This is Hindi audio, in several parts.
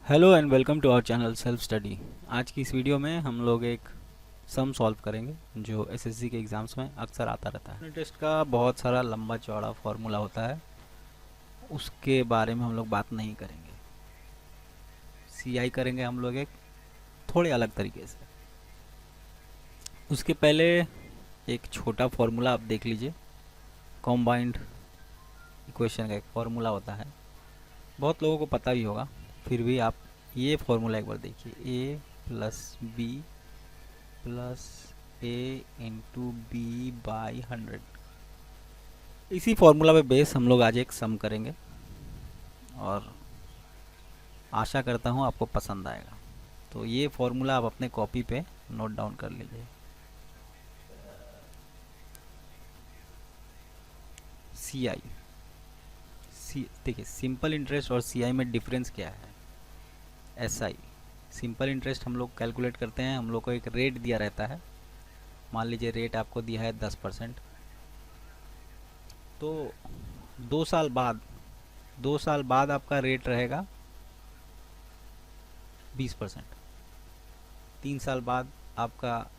Hello and welcome to our channel self study. आज की इस वीडियो में हम लोग एक सम सॉल्व करेंगे जो एसएससी के एग्ज़ाम्स में अक्सर आता रहता है। टेस्ट का बहुत सारा लंबा चौड़ा फॉर्मूला होता है, उसके बारे में हम लोग बात नहीं करेंगे। सीआई करेंगे हम लोग एक थोड़े अलग तरीके से। उसके पहले एक छोटा फॉर्मूला आप देख लीजिए। कॉम्बाइंड इक्वेशन का एक फॉर्मूला होता है, बहुत लोगों को पता भी होगा, फिर भी आप ये फॉर्मूला एक बार देखिए। A plus B plus A into B by 100। इसी फॉर्मूला पे बेस हम लोग आज एक सम करेंगे और आशा करता हूँ आपको पसंद आएगा। तो ये फॉर्मूला आप अपने कॉपी पे नोट डाउन कर लीजिए। सी आई देखिए, सिंपल इंटरेस्ट और सी आई में डिफरेंस क्या है। एस आई सिंपल इंटरेस्ट हम लोग कैलकुलेट करते हैं, हम लोग को एक रेट दिया रहता है। मान लीजिए रेट आपको दिया है 10%, तो 2 साल बाद आपका रेट रहेगा 20%। 3 साल बाद आपका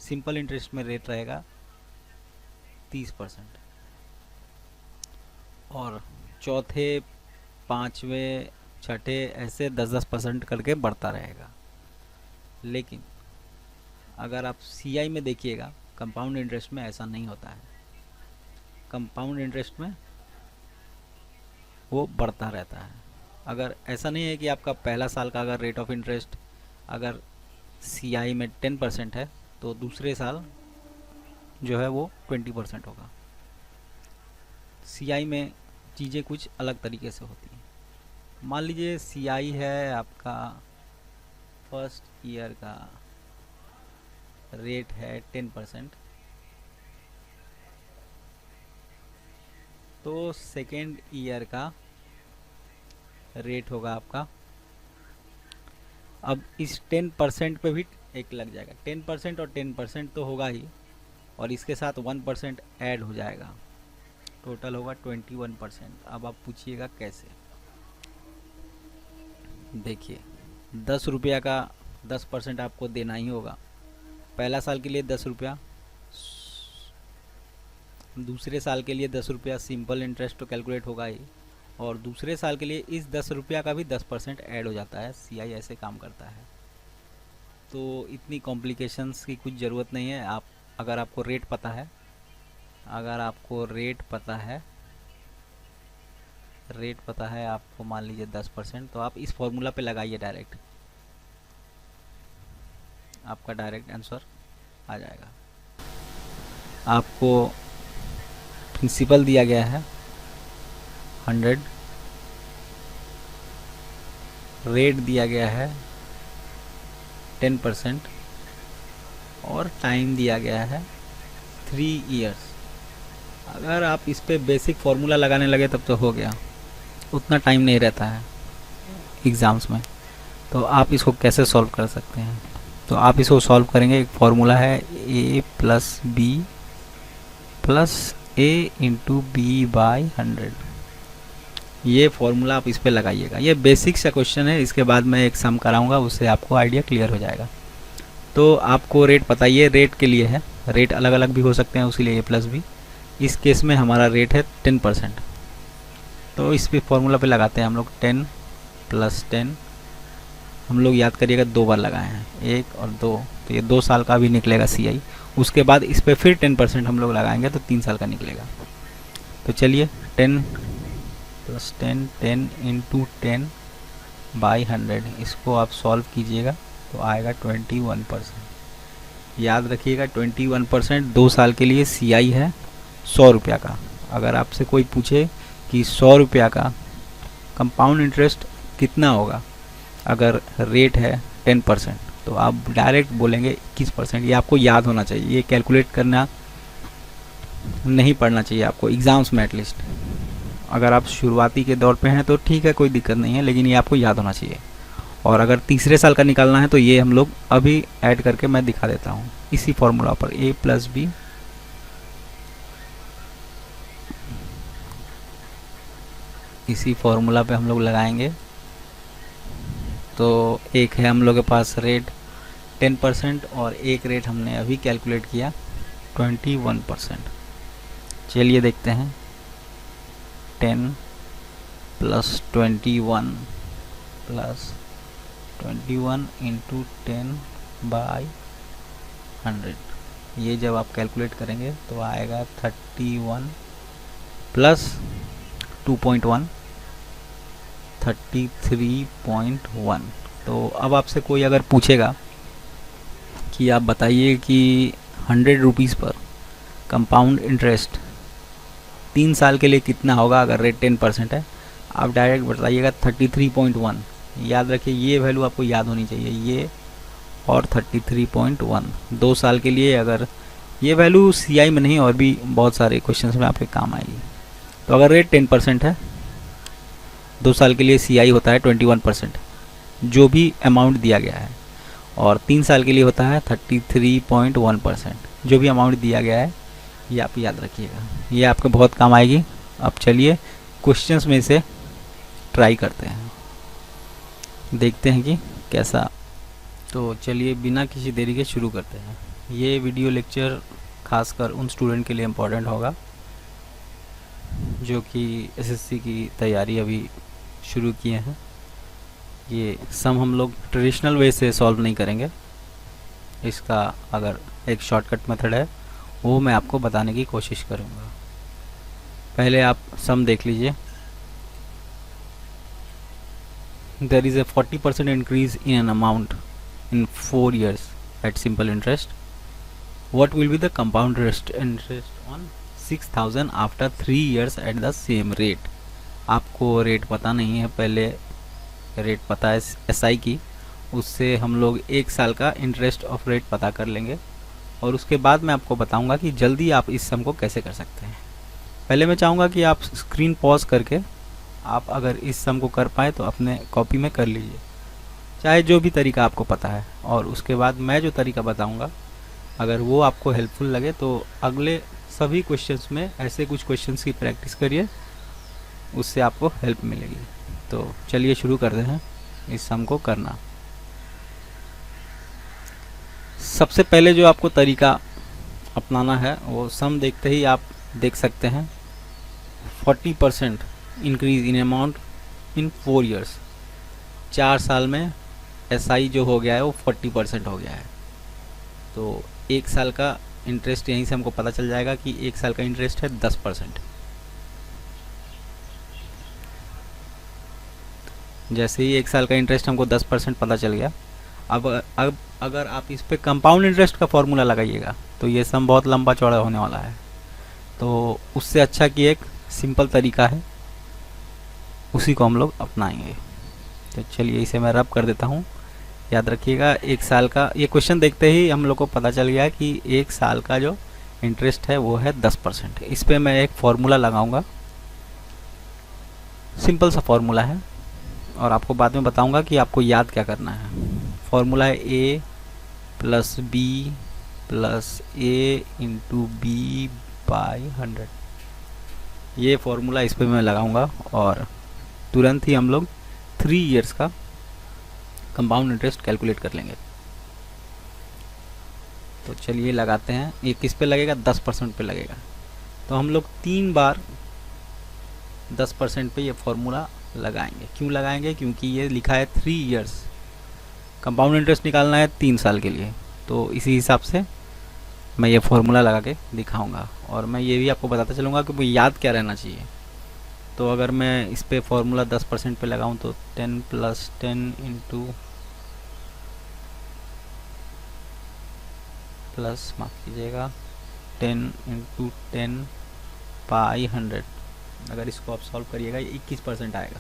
सिंपल इंटरेस्ट में रेट रहेगा 30%। और चौथे, पाँचवें, छठे ऐसे 10-10% करके बढ़ता रहेगा। लेकिन अगर आप सीआई में देखिएगा, कंपाउंड इंटरेस्ट में ऐसा नहीं होता है। कंपाउंड इंटरेस्ट में वो बढ़ता रहता है। अगर ऐसा नहीं है कि आपका पहला साल का अगर रेट ऑफ इंटरेस्ट अगर सीआई में 10% है तो दूसरे साल जो है वो 20% होगा। सीआई में चीज़ें कुछ अलग तरीके से होती हैं। मान लीजिए सीआई है आपका फर्स्ट ईयर का रेट है 10%, तो सेकेंड ईयर का रेट होगा आपका, अब इस 10% पे भी एक लग जाएगा। 10% और 10% तो होगा ही, और इसके साथ 1% ऐड हो जाएगा, टोटल होगा 21%। अब आप पूछिएगा कैसे। देखिए, 10 रुपया का 10% आपको देना ही होगा। पहला साल के लिए 10 रुपया, दूसरे साल के लिए 10 रुपया, सिंपल इंटरेस्ट तो कैलकुलेट होगा ही, और दूसरे साल के लिए इस 10 रुपया का भी 10% ऐड हो जाता है। सीआई ऐसे काम करता है। तो इतनी कॉम्प्लिकेशंस की कुछ ज़रूरत नहीं है। आप अगर आपको रेट पता है, आपको मान लीजिए 10%, तो आप इस फॉर्मूला पे लगाइए डायरेक्ट, आपका डायरेक्ट आंसर आ जाएगा। आपको प्रिंसिपल दिया गया है 100, रेट दिया गया है 10%, और टाइम दिया गया है 3 इयर्स। अगर आप इस पे बेसिक फॉर्मूला लगाने लगे तब तो हो गया, उतना टाइम नहीं रहता है एग्ज़ाम्स में। तो आप इसको कैसे सॉल्व कर सकते हैं, तो आप इसको सॉल्व करेंगे। एक फार्मूला है A plus B plus A into B by 100। ये फॉर्मूला आप इस पे लगाइएगा। ये बेसिक सा क्वेश्चन है, इसके बाद मैं एक सम कराऊंगा, उससे आपको आइडिया क्लियर हो जाएगा। तो आपको रेट पता, ये रेट के लिए है, रेट अलग अलग भी हो सकते हैं, उसी लिए ए प्लस बी। इस केस में हमारा रेट है 10%, तो इस पे फॉर्मूला पे लगाते हैं हम लोग 10 प्लस 10। हम लोग याद करिएगा 2 बार लगाए हैं, 1 और 2, तो ये 2 साल का भी निकलेगा सीआई। उसके बाद इस पे फिर 10% हम लोग लगाएंगे तो 3 साल का निकलेगा। तो चलिए 10 प्लस 10, 10 इंटू 10 बाई 100, इसको आप सॉल्व कीजिएगा तो आएगा 21%। याद रखिएगा 21% 2 साल के लिए सीआई है 100 रुपया का। अगर आपसे कोई पूछे कि 100 रुपया का कंपाउंड इंटरेस्ट कितना होगा अगर रेट है 10%, तो आप डायरेक्ट बोलेंगे 21%। ये आपको याद होना चाहिए, ये कैलकुलेट करना नहीं पड़ना चाहिए आपको एग्ज़ाम्स में एटलीस्ट। अगर आप शुरुआती के दौर पे हैं तो ठीक है, कोई दिक्कत नहीं है, लेकिन ये आपको याद होना चाहिए। और अगर तीसरे साल का निकालना है तो ये हम लोग अभी ऐड करके मैं दिखा देता हूँ इसी फॉर्मूला पर। ए प्लस बी इसी फॉर्मूला पे हम लोग लगाएंगे तो एक है हम लोग के पास रेट 10% और एक रेट हमने अभी कैलकुलेट किया 21%। चलिए देखते हैं 10 प्लस 21 प्लस 21 इंटू 10 बाई 100। ये जब आप कैलकुलेट करेंगे तो आएगा 31 प्लस 2.1 33.1। तो अब आपसे कोई अगर पूछेगा कि आप बताइए कि 100 रुपीज़ पर कंपाउंड इंटरेस्ट 3 साल के लिए कितना होगा अगर रेट 10% है, आप डायरेक्ट बताइएगा 33.1। याद रखिए ये वैल्यू आपको याद होनी चाहिए, ये और 33.1 2 साल के लिए। अगर ये वैल्यू सीआई में नहीं और भी बहुत सारे क्वेश्चंस में आपके काम आएगी। तो अगर रेट 10% है 2 साल के लिए सीआई होता है 21% जो भी अमाउंट दिया गया है, और 3 साल के लिए होता है 33.1% जो भी अमाउंट दिया गया है। ये आप याद रखिएगा, ये आपके बहुत काम आएगी। अब चलिए क्वेश्चंस में से ट्राई करते हैं, देखते हैं कि कैसा। तो चलिए बिना किसी देरी के शुरू करते हैं। ये वीडियो लेक्चर खासकर उन स्टूडेंट के लिए इम्पोर्टेंट होगा जो कि एसएससी की तैयारी अभी शुरू किए हैं। ये सम हम लोग ट्रेडिशनल वे से सॉल्व नहीं करेंगे, इसका अगर एक शॉर्टकट मेथड है वो मैं आपको बताने की कोशिश करूँगा। पहले आप सम देख लीजिए। There is a 40% increase in an amount in 4 years at simple interest. What will be the compound interest on 6,000 after 3 years at the same rate? आपको रेट पता नहीं है, पहले रेट पता है एसआई की, उससे हम लोग 1 साल का इंटरेस्ट ऑफ रेट पता कर लेंगे और उसके बाद मैं आपको बताऊंगा कि जल्दी आप इस सम को कैसे कर सकते हैं। पहले मैं चाहूँगा कि आप स्क्रीन पॉज करके आप अगर इस सम को कर पाए तो अपने कॉपी में कर लीजिए, चाहे जो भी तरीका आपको पता है। और उसके बाद मैं जो तरीका बताऊंगा अगर वो आपको हेल्पफुल लगे तो अगले सभी क्वेश्चंस में ऐसे कुछ क्वेश्चंस की प्रैक्टिस करिए, उससे आपको हेल्प मिलेगी। तो चलिए शुरू करते हैं इस सम को करना। सबसे पहले जो आपको तरीका अपनाना है वो सम देखते ही आप देख सकते हैं 40% increase in amount in 4 years. 4 साल में एसआई जो हो गया है वो 40% हो गया है। तो 1 साल का इंटरेस्ट यहीं से हमको पता चल जाएगा कि 1 साल का इंटरेस्ट है 10%। जैसे ही 1 साल का इंटरेस्ट हमको 10% पता चल गया, अब अगर आप इस पे कंपाउंड इंटरेस्ट का फॉर्मूला लगाइएगा तो ये सम बहुत लंबा चौड़ा होने वाला है। तो उससे अच्छा कि एक सिंपल तरीका है, उसी को हम लोग अपनाएंगे। तो चलिए इसे मैं रब कर देता हूँ। याद रखिएगा 1 साल का, ये क्वेश्चन देखते ही हम लोग को पता चल गया कि 1 साल का जो इंटरेस्ट है वो है 10%। इस पर मैं एक फार्मूला लगाऊंगा, सिंपल सा फार्मूला है और आपको बाद में बताऊंगा कि आपको याद क्या करना है। फार्मूला है a plus B plus A into B by 100। ये फार्मूला इस पर मैं लगाऊंगा और तुरंत ही हम लोग 3 इयर्स का कंपाउंड इंटरेस्ट कैलकुलेट कर लेंगे। तो चलिए लगाते हैं। ये किस पे लगेगा? 10% पे लगेगा। तो हम लोग 3 बार 10% पे ये फॉर्मूला लगाएंगे। क्यों लगाएंगे? क्योंकि ये लिखा है 3 इयर्स, कंपाउंड इंटरेस्ट निकालना है 3 साल के लिए। तो इसी हिसाब से मैं ये फॉर्मूला लगा के दिखाऊंगा और मैं ये भी आपको बताता चलूँगा कि वो याद क्या रहना चाहिए। तो अगर मैं इस पे फॉर्मूला 10% पे लगाऊं तो 10 प्लस 10 इंटू प्लस माफ कीजिएगा 10 इंटू 10 बाई 100। अगर इसको आप सॉल्व करिएगा ये 21% आएगा।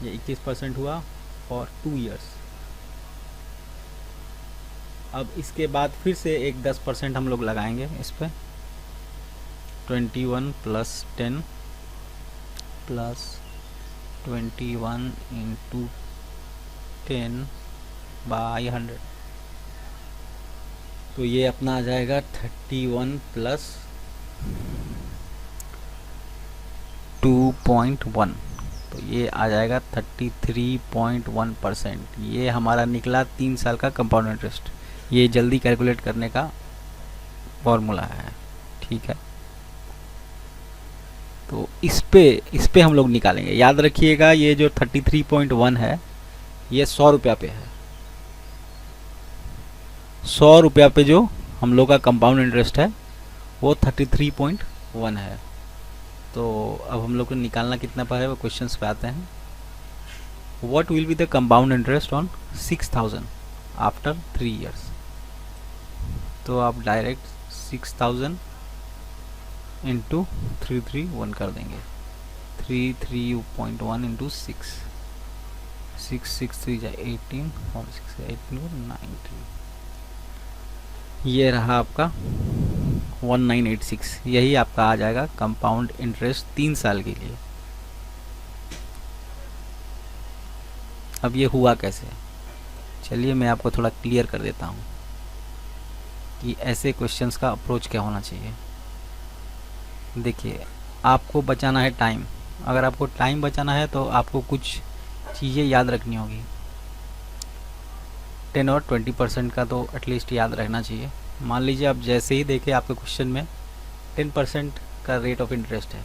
ये 21% हुआ फॉर 2 इयर्स। अब इसके बाद फिर से एक 10% हम लोग लगाएंगे इस पे। 21 प्लस 10 प्लस 21 इंटू 10 बाई 100। तो ये अपना आ जाएगा 31 प्लस 2.1। तो ये आ जाएगा 33.1%। ये हमारा निकला 3 साल का कंपाउंड इंटरेस्ट। ये जल्दी कैलकुलेट करने का फॉर्मूला है, ठीक है। तो इस पे हम लोग निकालेंगे। याद रखिएगा ये जो 33.1 है ये 100 रुपया पे है। 100 रुपया पे जो हम लोग का कंपाउंड इंटरेस्ट है वो 33.1 है। तो अब हम लोग को निकालना कितना पर है वो क्वेश्चंस पे आते हैं। What will be the compound interest on 6000 after 3 years. तो आप डायरेक्ट 6000 इंटू 331 कर देंगे। 33.1 इंटू 6, 6 3 18 और 6 18 19। ये रहा आपका 1986। यही आपका आ जाएगा कंपाउंड इंटरेस्ट 3 साल के लिए। अब ये हुआ कैसे, चलिए मैं आपको थोड़ा क्लियर कर देता हूँ कि ऐसे क्वेश्चंस का अप्रोच क्या होना चाहिए। देखिए, आपको बचाना है टाइम। अगर आपको टाइम बचाना है तो आपको कुछ चीज़ें याद रखनी होगी। 10 और 20% का तो एटलीस्ट याद रहना चाहिए। मान लीजिए आप जैसे ही देखें आपके क्वेश्चन में 10% का रेट ऑफ इंटरेस्ट है।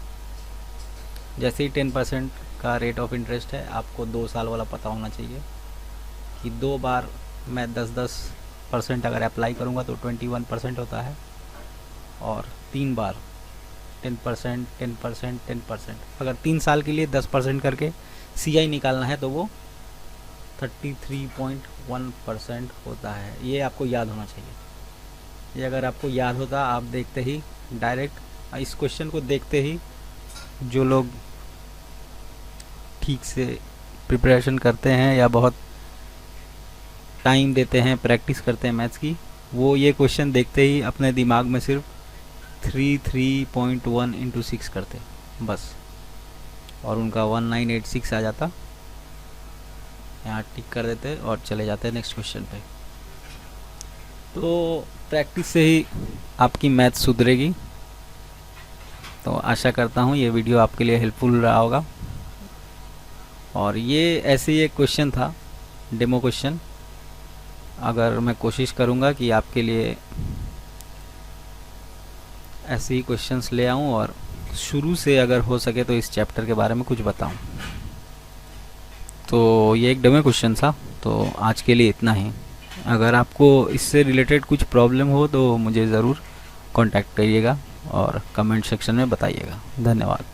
जैसे ही 10% का रेट ऑफ इंटरेस्ट है, आपको 2 साल वाला पता होना चाहिए कि 2 बार मैं 10% अगर अप्लाई करूँगा तो 21% होता है, और 3 बार 10%, 10%, 10%। अगर 3 साल के लिए 10% करके CI निकालना है तो वो 33.1% होता है। ये आपको याद होना चाहिए। ये अगर आपको याद होता, आप देखते ही डायरेक्ट इस क्वेश्चन को देखते ही जो लोग ठीक से प्रिपरेशन करते हैं या बहुत टाइम देते हैं, प्रैक्टिस करते हैं मैथ्स की, वो ये क्वेश्चन देखते ही अपने दिमाग में सिर्फ 33.1 इंटू 6 करते बस, और उनका 1986 आ जाता। यहाँ टिक कर देते और चले जाते नेक्स्ट क्वेश्चन पे। तो प्रैक्टिस से ही आपकी मैथ सुधरेगी। तो आशा करता हूँ ये वीडियो आपके लिए हेल्पफुल रहा होगा। और ये ऐसे ही एक क्वेश्चन था, डेमो क्वेश्चन। अगर मैं कोशिश करूँगा कि आपके लिए ऐसे ही क्वेश्चंस ले आऊँ और शुरू से अगर हो सके तो इस चैप्टर के बारे में कुछ बताऊँ। तो ये एक डेमो क्वेश्चन था। तो आज के लिए इतना ही। अगर आपको इससे रिलेटेड कुछ प्रॉब्लम हो तो मुझे ज़रूर कांटेक्ट करिएगा और कमेंट सेक्शन में बताइएगा। धन्यवाद।